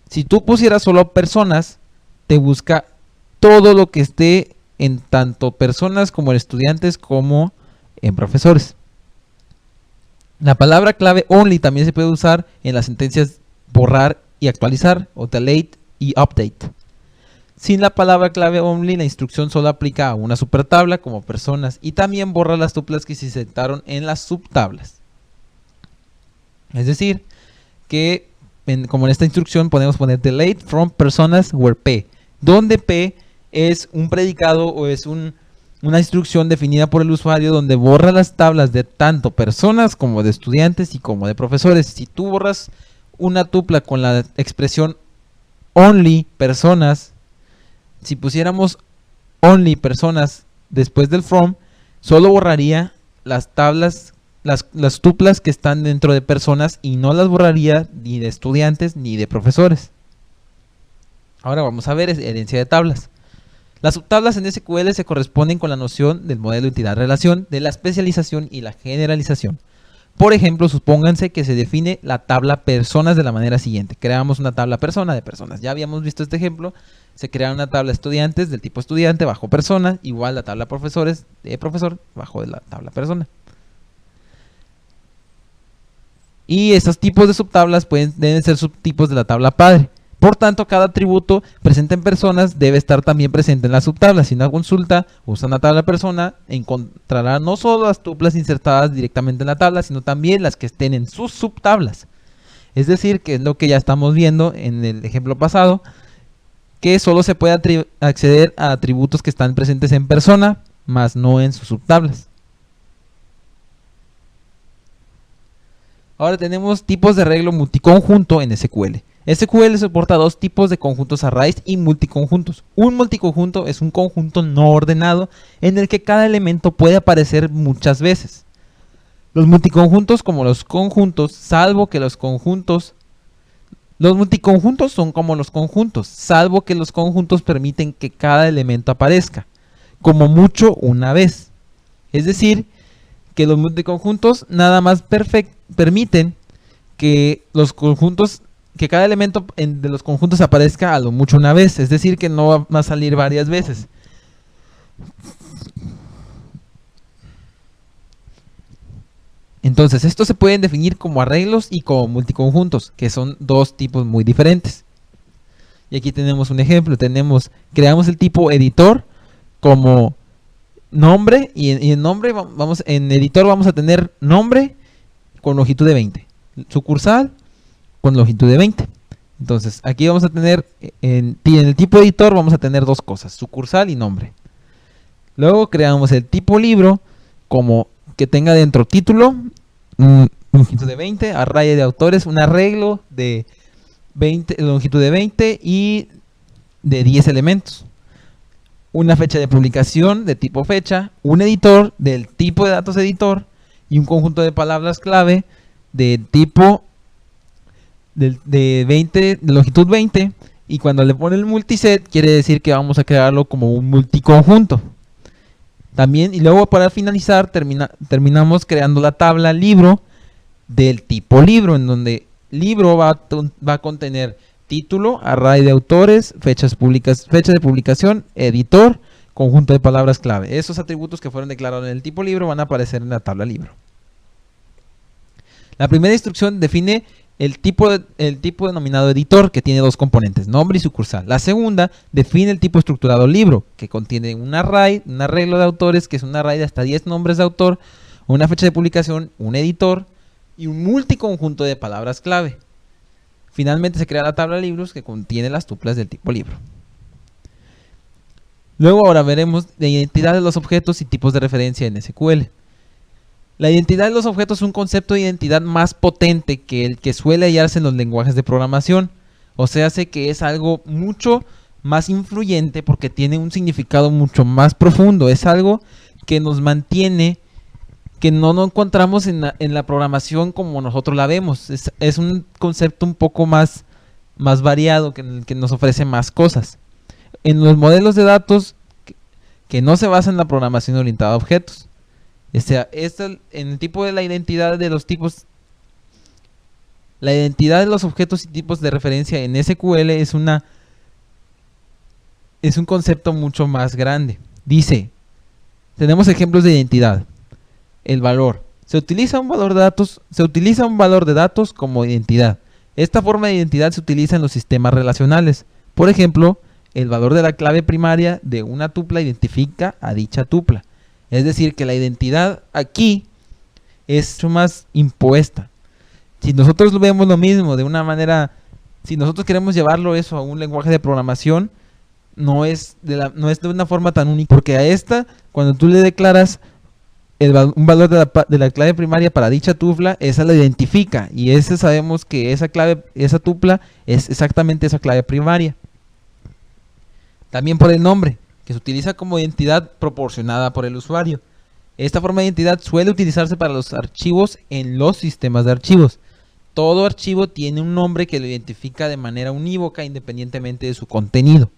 Si tú pusieras solo personas, te busca todo lo que esté en tanto personas como en estudiantes como en profesores. La palabra clave only también se puede usar en las sentencias borrar y actualizar, o delete y update. Sin la palabra clave only, la instrucción solo aplica a una supertabla como personas y también borra las tuplas que se insertaron en las subtablas. Es decir, que como en esta instrucción podemos poner delete from personas where P, donde P es un predicado o es una instrucción definida por el usuario donde borra las tablas de tanto personas como de estudiantes y como de profesores. Si tú borras una tupla con la expresión only personas, si pusiéramos only personas después del from, solo borraría las tablas, las tuplas que están dentro de personas y no las borraría ni de estudiantes ni de profesores. Ahora vamos a ver herencia de tablas. Las subtablas en SQL se corresponden con la noción del modelo entidad-relación, de la especialización y la generalización. Por ejemplo, supónganse que se define la tabla personas de la manera siguiente. Creamos una tabla persona de personas. Ya habíamos visto este ejemplo. Se crea una tabla estudiantes del tipo estudiante bajo persona, igual la tabla profesores de profesor bajo de la tabla persona. Y estos tipos de subtablas deben ser subtipos de la tabla padre. Por tanto, cada atributo presente en personas debe estar también presente en la subtabla. Si una consulta usa una tabla persona, encontrará no solo las tuplas insertadas directamente en la tabla, sino también las que estén en sus subtablas. Es decir, que es lo que ya estamos viendo en el ejemplo pasado, que solo se puede acceder a atributos que están presentes en persona, más no en sus subtablas. Ahora tenemos tipos de arreglo multiconjunto en SQL. SQL soporta dos tipos de conjuntos arrays y multiconjuntos. Un multiconjunto es un conjunto no ordenado en el que cada elemento puede aparecer muchas veces. Los multiconjuntos como los conjuntos, salvo que los conjuntos... Los multiconjuntos son como los conjuntos, salvo que los conjuntos permiten que cada elemento aparezca, como mucho una vez. Es decir, que los multiconjuntos nada más permiten que los conjuntos... que cada elemento de los conjuntos aparezca a lo mucho una vez, es decir, que no va a salir varias veces. Entonces, estos se pueden definir como arreglos y como multiconjuntos, que son dos tipos muy diferentes. Y aquí tenemos un ejemplo, creamos el tipo editor como nombre, y en nombre en editor vamos a tener nombre con longitud de 20, sucursal con longitud de 20. Entonces aquí vamos a tener en el tipo editor vamos a tener dos cosas, sucursal y nombre. Luego creamos el tipo libro como que tenga dentro título, longitud de 20, array de autores, un arreglo de 20, longitud de 20 y de 10 elementos. Una fecha de publicación de tipo fecha, un editor del tipo de datos editor y un conjunto de palabras clave de tipo de 20, de longitud 20, y cuando le pone el multiset quiere decir que vamos a crearlo como un multiconjunto. También, y luego para finalizar terminamos creando la tabla libro del tipo libro, en donde libro va a contener título, array de autores, fecha de publicación, editor, conjunto de palabras clave. Esos atributos que fueron declarados en el tipo libro van a aparecer en la tabla libro. La primera instrucción define el tipo denominado editor, que tiene dos componentes, nombre y sucursal. La segunda define el tipo estructurado libro, que contiene un arreglo de autores, que es un array de hasta 10 nombres de autor, una fecha de publicación, un editor y un multiconjunto de palabras clave. Finalmente se crea la tabla de libros, que contiene las tuplas del tipo libro. Luego ahora veremos la identidad de los objetos y tipos de referencia en SQL. La identidad de los objetos es un concepto de identidad más potente que el que suele hallarse en los lenguajes de programación. O sea, hace que es algo mucho más influyente porque tiene un significado mucho más profundo. Es algo que nos mantiene, que no encontramos en la programación como nosotros la vemos. Es un concepto un poco más variado, que nos ofrece más cosas. En los modelos de datos que no se basan en la programación orientada a objetos. O sea, en el tipo de la identidad de los tipos La identidad de los objetos y tipos de referencia en SQL es un concepto mucho más grande. Dice, tenemos ejemplos de identidad. El valor. Se utiliza un valor de datos como identidad. Esta forma de identidad se utiliza en los sistemas relacionales. Por ejemplo, el valor de la clave primaria de una tupla identifica a dicha tupla. Es decir, que la identidad aquí es mucho más impuesta. Si nosotros vemos lo mismo de una manera, si nosotros queremos llevarlo eso a un lenguaje de programación, no es de una forma tan única, porque a esta, cuando tú le declaras un valor de la clave primaria para dicha tupla, esa la identifica, y ese sabemos que esa tupla es exactamente esa clave primaria. También por el nombre, que se utiliza como identidad proporcionada por el usuario. Esta forma de identidad suele utilizarse para los archivos en los sistemas de archivos. Todo archivo tiene un nombre que lo identifica de manera unívoca independientemente de su contenido.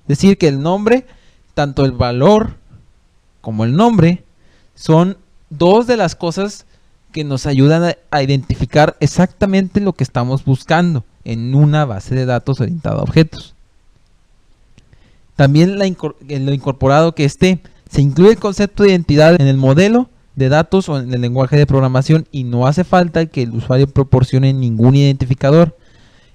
Es decir, que el nombre, tanto el valor como el nombre, son dos de las cosas que nos ayudan a identificar exactamente lo que estamos buscando en una base de datos orientada a objetos. También en lo incorporado que esté, se incluye el concepto de identidad en el modelo de datos o en el lenguaje de programación y no hace falta que el usuario proporcione ningún identificador.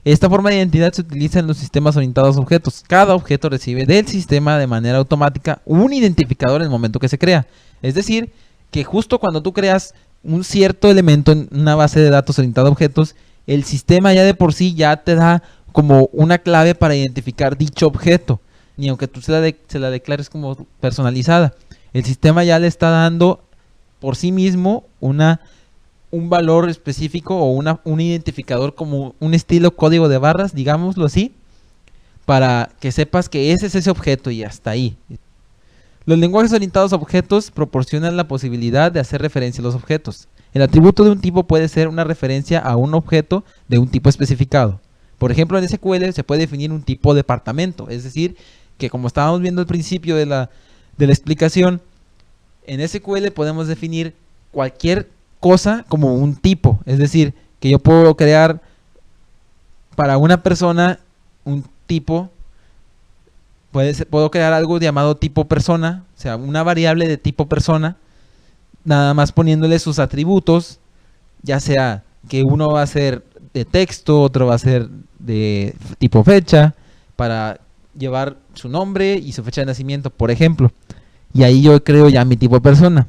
Esta forma de identidad se utiliza en los sistemas orientados a objetos. Cada objeto recibe del sistema de manera automática un identificador en el momento que se crea. Es decir, que justo cuando tú creas un cierto elemento en una base de datos orientada a objetos, el sistema ya de por sí ya te da como una clave para identificar dicho objeto. Ni aunque tú se la declares como personalizada. El sistema ya le está dando por sí mismo un valor específico o un identificador como un estilo código de barras, digámoslo así, para que sepas que ese es ese objeto y hasta ahí. Los lenguajes orientados a objetos proporcionan la posibilidad de hacer referencia a los objetos. El atributo de un tipo puede ser una referencia a un objeto de un tipo especificado. Por ejemplo, en SQL se puede definir un tipo departamento, es decir, que como estábamos viendo al principio de la explicación, en SQL podemos definir cualquier cosa como un tipo. Es decir, que yo puedo crear para una persona un tipo, puedo crear algo llamado tipo persona, o sea, una variable de tipo persona, nada más poniéndole sus atributos, ya sea que uno va a ser de texto, otro va a ser de tipo fecha, para llevar su nombre y su fecha de nacimiento, por ejemplo. Y ahí yo creo ya mi tipo de persona.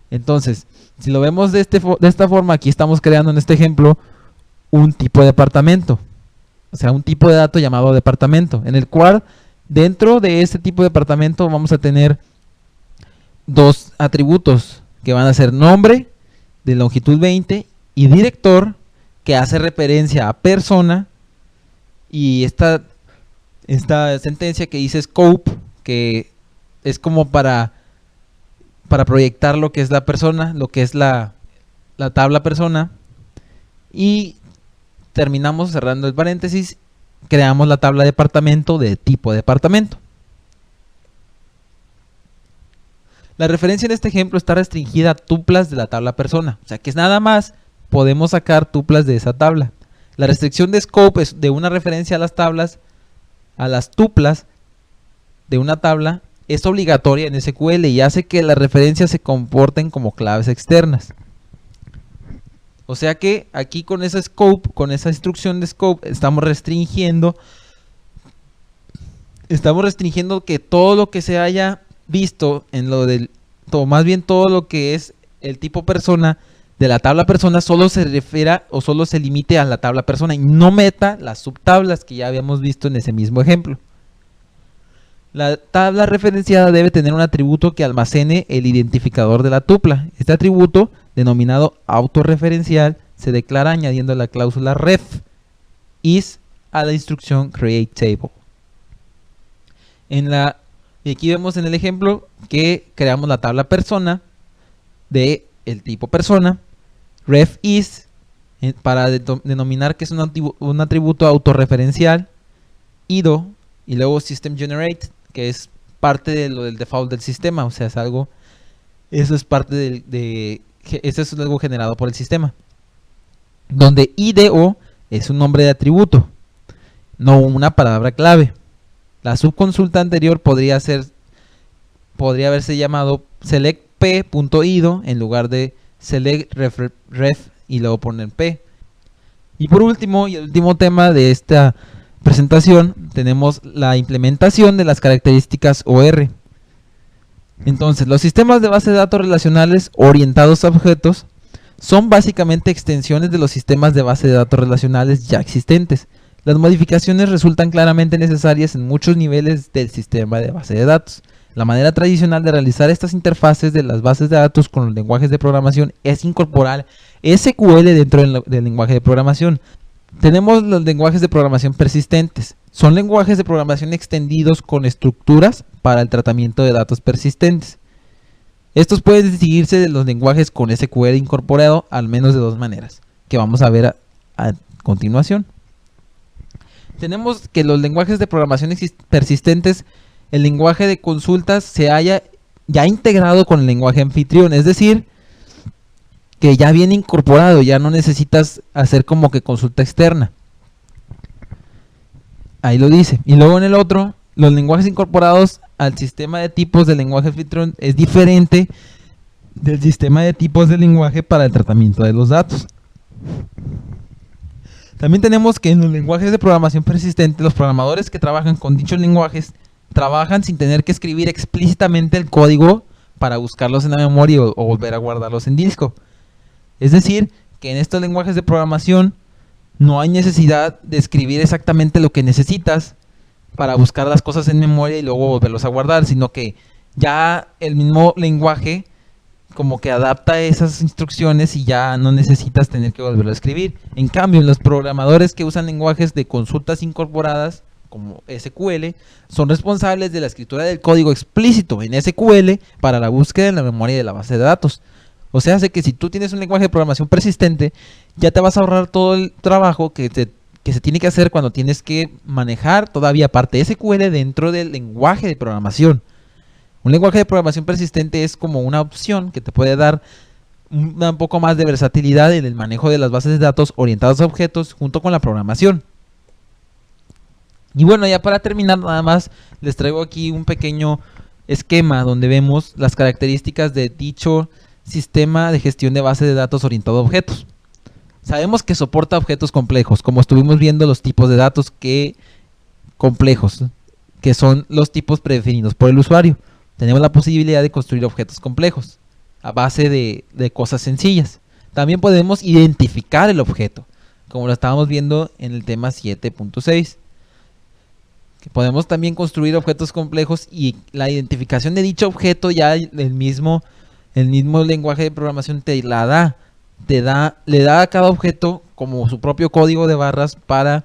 Entonces, si lo vemos de esta forma, aquí estamos creando en este ejemplo un tipo de departamento. O sea, un tipo de dato llamado departamento, en el cual dentro de este tipo de departamento vamos a tener dos atributos que van a ser nombre de longitud 20 y director, que hace referencia a persona, y esta sentencia que dice scope, que es como para proyectar lo que es la persona, lo que es la tabla persona, y terminamos cerrando el paréntesis, creamos la tabla departamento de tipo departamento. La referencia en este ejemplo está restringida a tuplas de la tabla persona, o sea que es nada más podemos sacar tuplas de esa tabla. La restricción de scope es de una referencia a las tablas, a las tuplas de una tabla, es obligatoria en SQL y hace que las referencias se comporten como claves externas. O sea que aquí con esa scope, con esa instrucción de scope, estamos restringiendo que todo lo que se haya visto en lo del, o más bien todo lo que es el tipo persona de la tabla persona solo se refiera o solo se limite a la tabla persona y no meta las subtablas que ya habíamos visto en ese mismo ejemplo. La tabla referenciada debe tener un atributo que almacene el identificador de la tupla. Este atributo, denominado autorreferencial, se declara añadiendo la cláusula ref is a la instrucción create table. Y aquí vemos en el ejemplo que creamos la tabla persona de el tipo persona, ref is para denominar que es un atributo autorreferencial, ido y luego system generate, que es parte de lo del default del sistema, o sea, es algo, eso es parte eso es algo generado por el sistema. donde IDO es un nombre de atributo, no una palabra clave. La subconsulta anterior podría haberse llamado selectp.ido en lugar de selectref y luego poner p. Y por último, y el último tema de esta presentación, tenemos la implementación de las características OR. Entonces, los sistemas de base de datos relacionales orientados a objetos son básicamente extensiones de los sistemas de base de datos relacionales ya existentes. Las modificaciones resultan claramente necesarias en muchos niveles del sistema de base de datos. La manera tradicional de realizar estas interfaces de las bases de datos con los lenguajes de programación es incorporar SQL dentro del lenguaje de programación. Tenemos los lenguajes de programación persistentes. Son lenguajes de programación extendidos con estructuras para el tratamiento de datos persistentes. Estos pueden distinguirse de los lenguajes con SQL incorporado al menos de dos maneras, que vamos a ver a continuación. Tenemos que los lenguajes de programación persistentes, el lenguaje de consultas se haya ya integrado con el lenguaje anfitrión, es decir, que ya viene incorporado, ya no necesitas hacer como que consulta externa. Ahí lo dice. Y luego en el otro, los lenguajes incorporados al sistema de tipos del lenguaje anfitrión es diferente del sistema de tipos del lenguaje para el tratamiento de los datos. También tenemos que en los lenguajes de programación persistente, los programadores que trabajan con dichos lenguajes trabajan sin tener que escribir explícitamente el código para buscarlos en la memoria o volver a guardarlos en disco. Es decir, que en estos lenguajes de programación no hay necesidad de escribir exactamente lo que necesitas para buscar las cosas en memoria y luego volverlos a guardar, sino que ya el mismo lenguaje como que adapta esas instrucciones y ya no necesitas tener que volverlo a escribir. En cambio, los programadores que usan lenguajes de consultas incorporadas como SQL son responsables de la escritura del código explícito en SQL para la búsqueda en la memoria de la base de datos. O sea, hace que si tú tienes un lenguaje de programación persistente, ya te vas a ahorrar todo el trabajo que se tiene que hacer cuando tienes que manejar todavía parte de SQL dentro del lenguaje de programación. Un lenguaje de programación persistente es como una opción que te puede dar un poco más de versatilidad en el manejo de las bases de datos orientadas a objetos junto con la programación. Y bueno, ya para terminar nada más les traigo aquí un pequeño esquema donde vemos las características de dicho sistema de gestión de base de datos orientado a objetos. Sabemos que soporta objetos complejos, como estuvimos viendo los tipos de datos complejos, que son los tipos predefinidos por el usuario. Tenemos la posibilidad de construir objetos complejos a base de cosas sencillas. También podemos identificar el objeto, como lo estábamos viendo en el tema 7.6. Podemos también construir objetos complejos y la identificación de dicho objeto ya el mismo lenguaje de programación te la da. Le da a cada objeto como su propio código de barras para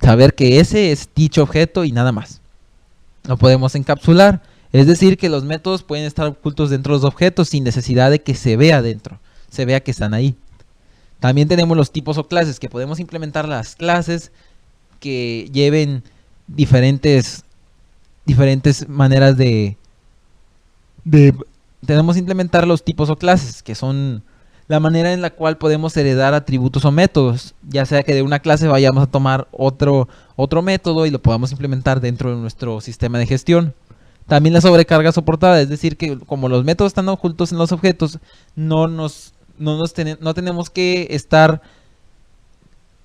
saber que ese es dicho objeto y nada más. Lo podemos encapsular, es decir que los métodos pueden estar ocultos dentro de los objetos sin necesidad de que se vea dentro, se vea que están ahí. También tenemos los tipos o clases, que podemos implementar las clases que lleven diferentes maneras tenemos que implementar los tipos o clases, que son la manera en la cual podemos heredar atributos o métodos, ya sea que de una clase vayamos a tomar otro método y lo podamos implementar dentro de nuestro sistema de gestión. También la sobrecarga soportada, es decir que como los métodos están ocultos en los objetos, no tenemos que estar,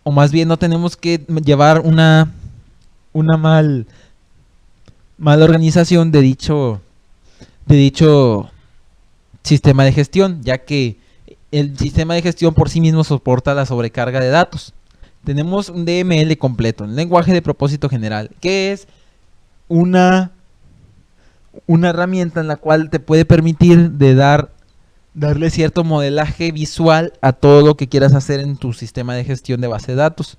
o más bien no tenemos que llevar una mala organización de dicho sistema de gestión, ya que el sistema de gestión por sí mismo soporta la sobrecarga de datos. Tenemos un DML completo, un lenguaje de propósito general, que es una herramienta en la cual te puede permitir darle cierto modelaje visual a todo lo que quieras hacer en tu sistema de gestión de base de datos.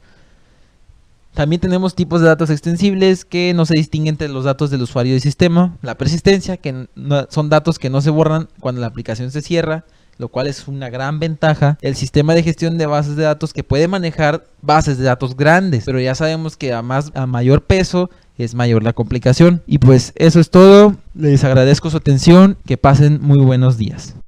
También tenemos tipos de datos extensibles que no se distinguen entre los datos del usuario y sistema. La persistencia, que son datos que no se borran cuando la aplicación se cierra, lo cual es una gran ventaja. El sistema de gestión de bases de datos, que puede manejar bases de datos grandes, pero ya sabemos que a mayor peso es mayor la complicación. Y pues eso es todo. Les agradezco su atención. Que pasen muy buenos días.